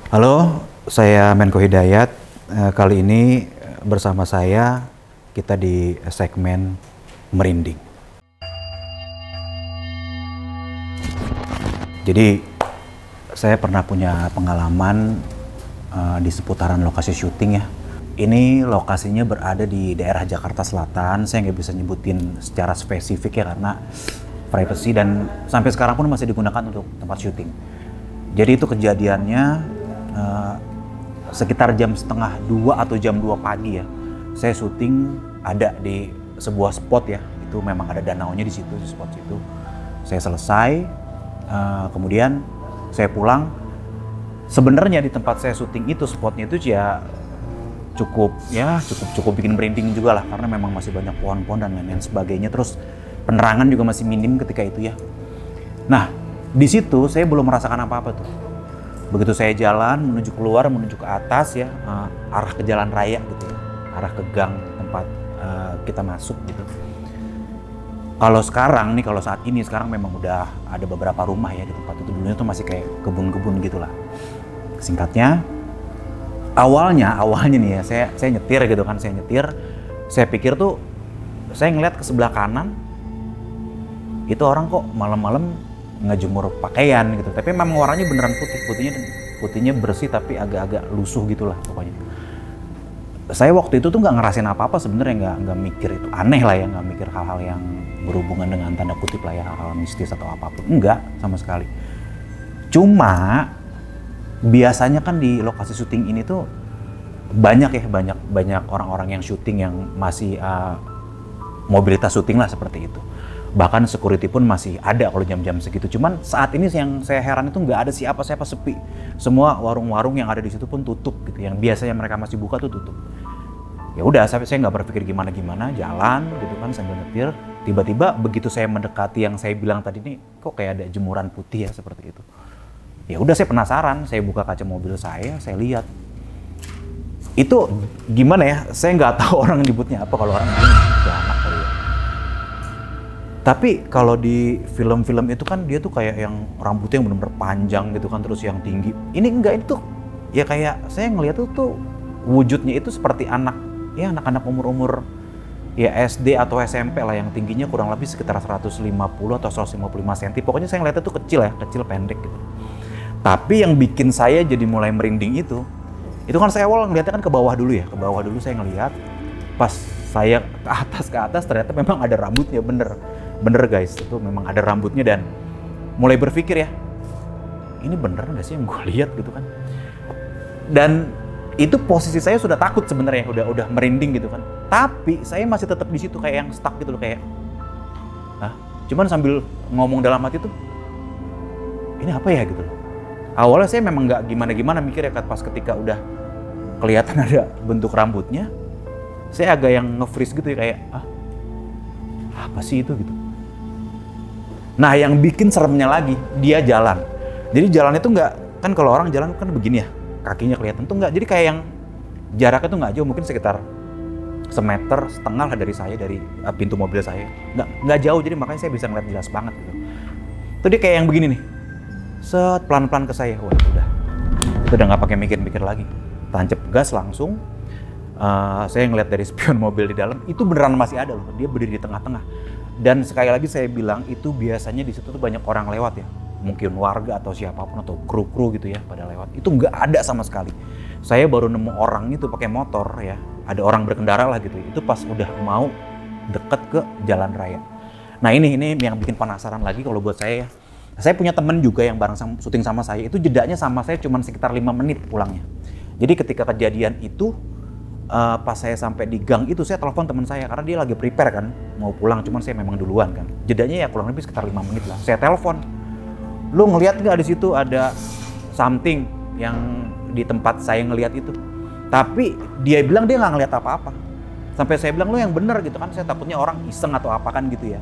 Halo, saya Menko Hidayat. Kali ini bersama saya kita di segmen Merinding. Jadi saya pernah punya pengalaman di seputaran lokasi syuting ya. Ini lokasinya berada di daerah Jakarta Selatan. Saya nggak bisa nyebutin secara spesifik ya karena privacy, dan sampai sekarang pun masih digunakan untuk tempat syuting. Jadi itu kejadiannya sekitar jam setengah 2 atau jam 2 pagi ya. Saya syuting ada di sebuah spot ya. Itu memang ada danaunya di situ, di spot situ. Saya selesai, kemudian saya pulang. Sebenarnya di tempat saya syuting itu, spotnya itu ya cukup bikin merinding juga lah, karena memang masih banyak pohon-pohon dan lain-lain sebagainya. Terus penerangan juga masih minim ketika itu ya. Nah, di situ saya belum merasakan apa-apa tuh. Begitu saya jalan menuju keluar, menuju ke atas ya, arah ke jalan raya gitu ya, arah ke gang tempat kita masuk gitu. Kalau sekarang nih, kalau saat ini sekarang memang udah ada beberapa rumah ya di tempat itu. Dulunya tuh masih kayak kebun-kebun gitulah. Singkatnya, awalnya nih ya, saya nyetir gitu kan, saya pikir tuh, saya ngeliat ke sebelah kanan, itu orang kok malam-malam ngejemur pakaian gitu, tapi memang warnanya beneran putihnya bersih tapi agak-agak lusuh gitulah pokoknya. Saya waktu itu tuh nggak ngerasain apa-apa sebenarnya, nggak mikir itu aneh lah ya, nggak mikir hal-hal yang berhubungan dengan tanda kutip lah ya, hal-hal mistis atau apapun, enggak sama sekali. Cuma biasanya kan di lokasi syuting ini tuh banyak orang-orang yang syuting yang masih mobilitas syuting lah seperti itu. Bahkan security pun masih ada kalau jam-jam segitu. Cuman saat ini yang saya heran itu nggak ada siapa-siapa, sepi. Semua warung-warung yang ada di situ pun tutup gitu. Yang biasanya mereka masih buka tuh tutup. Ya udah, saya nggak berpikir gimana-gimana, jalan gitu kan sambil nyetir. Tiba-tiba begitu saya mendekati yang saya bilang tadi nih, kok kayak ada jemuran putih ya seperti itu. Ya udah, saya penasaran, saya buka kaca mobil saya lihat. Itu gimana ya? Saya nggak tahu orang nyebutnya apa, kalau orang nyebutnya anak kali ya. Tapi kalau di film-film itu kan dia tuh kayak yang rambutnya yang benar-benar panjang gitu kan, terus yang tinggi. Ini enggak, itu ya kayak saya ngeliat tuh wujudnya itu seperti anak-anak umur-umur ya SD atau SMP lah, yang tingginya kurang lebih sekitar 150 atau 155 cm. Pokoknya saya ngeliatnya tuh kecil pendek gitu. Tapi yang bikin saya jadi mulai merinding itu kan saya awal ngeliatnya kan ke bawah dulu saya ngeliat. Pas saya ke atas ternyata memang ada rambutnya, bener guys, itu memang ada rambutnya. Dan mulai berpikir ya, ini bener nggak sih yang gue lihat gitu kan. Dan itu posisi saya sudah takut sebenarnya, udah merinding gitu kan. Tapi saya masih tetap di situ kayak yang stuck gitu loh, kayak cuman sambil ngomong dalam hati tuh, ini apa ya gitu loh. Awalnya saya memang nggak gimana mikir ya, pas ketika udah kelihatan ada bentuk rambutnya, saya agak yang nge-freeze gitu ya, kayak apa sih itu gitu. Nah, yang bikin seremnya lagi, dia jalan. Jadi jalannya tuh nggak, kan kalau orang jalan kan begini ya, kakinya kelihatan tuh nggak. Jadi kayak yang jaraknya tuh nggak jauh, mungkin sekitar 1,5 meter lah dari saya, dari pintu mobil saya. Nggak jauh, jadi makanya saya bisa ngeliat jelas banget gitu. Tuh dia kayak yang begini nih, set pelan-pelan ke saya. Wah udah, itu udah nggak pakai mikir-mikir lagi, tancap gas langsung. Saya ngeliat dari spion mobil di dalam, itu beneran masih ada loh, dia berdiri di tengah-tengah. Dan sekali lagi saya bilang, itu biasanya di situ tuh banyak orang lewat ya, mungkin warga atau siapapun atau kru gitu ya pada lewat. Itu nggak ada sama sekali. Saya baru nemu orang itu pakai motor ya, ada orang berkendara lah gitu. Itu pas udah mau deket ke jalan raya. Nah ini yang bikin penasaran lagi kalau buat saya ya. Saya punya temen juga yang bareng syuting sama saya, itu jedanya sama saya cuma sekitar 5 menit pulangnya. Jadi ketika kejadian itu, pas saya sampai di gang itu, saya telepon teman saya karena dia lagi prepare kan mau pulang, cuman saya memang duluan kan. Jedanya ya kurang lebih sekitar 5 menit lah. Saya telepon, lu ngelihat nggak di situ ada something yang di tempat saya ngelihat itu? Tapi dia bilang dia nggak ngelihat apa-apa. Sampai saya bilang, lu yang bener gitu kan, saya takutnya orang iseng atau apa kan gitu ya.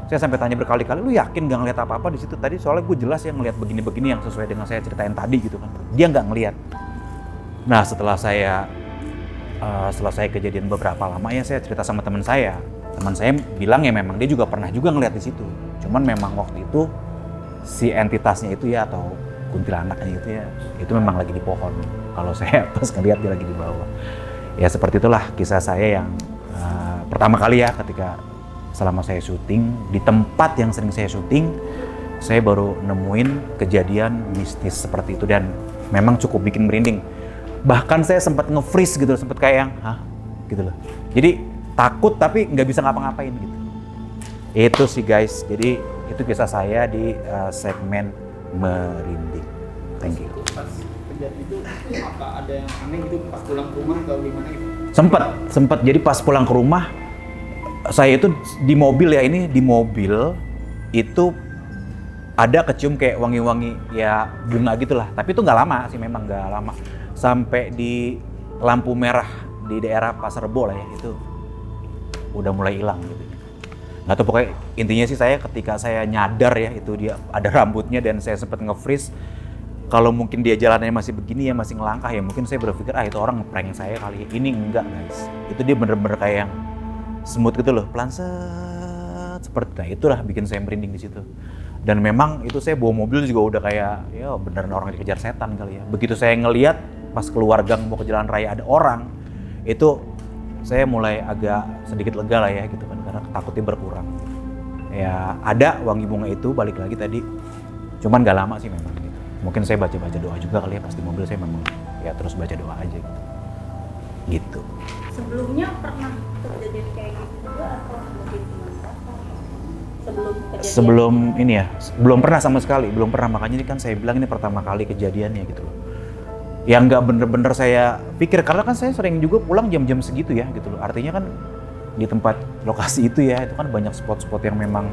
Saya sampai tanya berkali-kali, lu yakin nggak ngelihat apa-apa di situ? Tadi soalnya gue jelas ya ngelihat begini-begini yang sesuai dengan saya ceritain tadi gitu kan. Dia nggak ngelihat. Nah setelah saya selesai kejadian beberapa lama ya, saya cerita sama teman saya. Teman saya bilang ya memang dia juga pernah juga ngeliat di situ. Cuman memang waktu itu si entitasnya itu ya, atau kuntilanaknya gitu ya, itu memang lagi di pohon. Kalau saya pas ngeliat dia lagi di bawah. Ya seperti itulah kisah saya yang pertama kali ya ketika selama saya syuting di tempat yang sering saya syuting, saya baru nemuin kejadian mistis seperti itu dan memang cukup bikin merinding. Bahkan saya sempat nge-freeze gitu, sempat kayak yang hah gitu loh. Jadi takut tapi nggak bisa ngapa-ngapain gitu. Itu sih guys, jadi itu kisah saya di segmen merinding. Thank you. Pas kejadian itu apa ada yang aneh gitu pas pulang ke rumah atau gimana gitu? Sempet. Jadi pas pulang ke rumah, saya itu di mobil ya, ini di mobil itu ada kecium kayak wangi-wangi ya bunga gitulah. Tapi itu nggak lama sih, memang nggak lama. Sampai di lampu merah di daerah Pasar Rebo lah ya, itu udah mulai hilang gitu. Nggak tahu, pokoknya intinya sih saya ketika saya nyadar ya itu dia ada rambutnya dan saya sempat nge-freeze. Kalau mungkin dia jalannya masih begini ya, masih ngelangkah ya, mungkin saya berpikir itu orang ngeprank saya kali. Ini enggak guys, itu dia bener-bener kayak yang smooth gitu loh, pelan set seperti nah, itulah bikin saya merinding di situ. Dan memang itu saya bawa mobil juga udah kayak ya beneran orang dikejar setan kali ya. Begitu saya ngelihat pas keluar gang mau ke jalan raya ada orang, itu saya mulai agak sedikit lega lah ya gitu kan, karena takutnya berkurang. Ya ada wangi bunga itu balik lagi tadi, cuman gak lama sih memang gitu. Mungkin saya baca-baca doa juga kali ya, pas di mobil saya memang ya terus baca doa aja gitu. Sebelumnya pernah terjadi kayak gitu juga atau mungkin sebelum ini ya, belum pernah sama sekali, belum pernah. Makanya ini kan saya bilang ini pertama kali kejadiannya gitu loh. Yang nggak bener-bener saya pikir, karena kan saya sering juga pulang jam-jam segitu ya gitu loh. Artinya kan di tempat lokasi itu ya, itu kan banyak spot-spot yang memang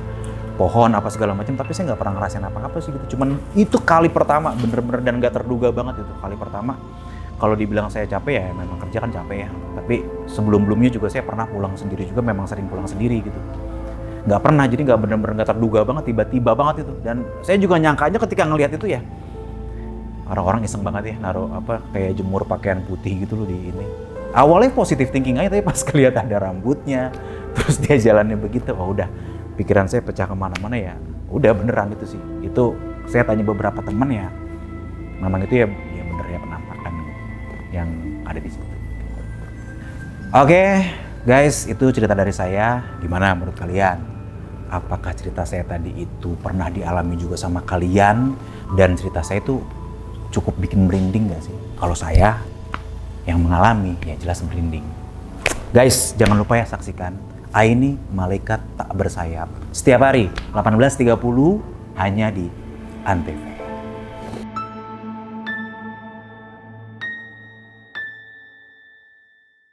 pohon apa segala macam, tapi saya nggak pernah ngerasain apa-apa sih gitu. Cuman itu kali pertama bener-bener dan nggak terduga banget itu kali pertama. Kalau dibilang saya capek ya memang kerja kan capek ya, tapi sebelum-belumnya juga saya pernah pulang sendiri juga, memang sering pulang sendiri gitu. Nggak pernah, jadi nggak bener-bener nggak terduga banget, tiba-tiba banget itu. Dan saya juga nyangka aja ketika ngelihat itu ya, orang-orang iseng banget ya naruh apa kayak jemur pakaian putih gitu loh di ini. Awalnya positive thinking aja, tapi pas kelihatan ada rambutnya, terus dia jalannya begitu, oh udah pikiran saya pecah kemana-mana ya. Udah beneran itu sih. Itu saya tanya beberapa teman ya, memang itu ya bener ya penampakan yang ada di situ. Oke, guys, itu cerita dari saya. Gimana menurut kalian? Apakah cerita saya tadi itu pernah dialami juga sama kalian? Dan cerita saya itu cukup bikin merinding gak sih? Kalau saya yang mengalami, ya jelas merinding. Guys, jangan lupa ya saksikan Aini Malaikat Tak Bersayap setiap hari 18.30 hanya di Antv.